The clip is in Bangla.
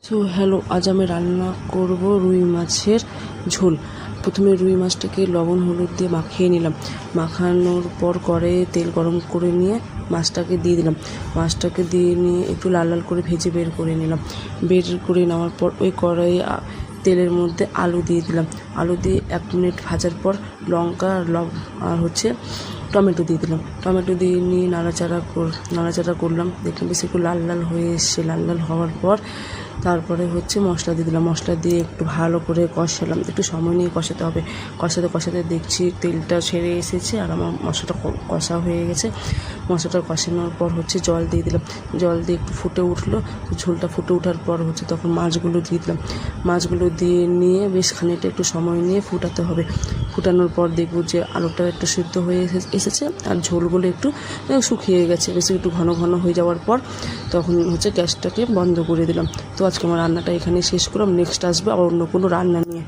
সো হ্যালো, আজ আমি রান্না করব রুই মাছের ঝোল। প্রথমে রুই মাছটাকে লবণ হলুদ দিয়ে মাখিয়ে নিলাম। মাখানোর পর কড়াইয়ে তেল গরম করে নিয়ে মাছটাকে দিয়ে দিলাম। মাছটাকে দিয়ে নিয়ে একটু লাল লাল করে ভেজে বের করে নিলাম। বের করে নেওয়ার পর ওই কড়াইয়ে তেলের মধ্যে আলু দিয়ে দিলাম। আলু দিয়ে 1 মিনিট ভাজার পর লঙ্কা আর টমেটো দিয়ে দিলাম। টমেটো দিয়ে নিয়ে নাড়াচাড়া করলাম। দেখলাম বেশ একটু লাল লাল হয়ে এসছে। লাল লাল হওয়ার পর তারপরে মশলা দিয়ে দিলাম। মশলা দিয়ে একটু ভালো করে কষালাম। একটু সময় নিয়ে কষাতে হবে। কষাতে দেখছি তেলটা ছেড়ে এসেছে আর আমার মশলাটা কষা হয়ে গেছে। মশলাটা কষানোর পর জল দিয়ে দিলাম। জল দিয়ে একটু ফুটে উঠলো। ঝোলটা ফুটে ওঠার পর তখন মাছগুলো দিয়ে দিলাম। মাছগুলো দিয়ে নিয়ে বেশ খানিকটা একটু সময় নিয়ে ফুটাতে হবে। ফুটানোর পর দেখব যে আলুটা একটু সিদ্ধ হয়ে এসেছে আর ঝোলগুলো একটু শুকিয়ে গেছে। বেশি একটু ঘন ঘন হয়ে যাওয়ার পর তখন গ্যাসটাকে বন্ধ করে দিলাম। তো আজকে আমার রান্নাটা এখানে শেষ করলাম। নেক্সট আসবে আবার অন্য কোনো রান্না নিয়ে।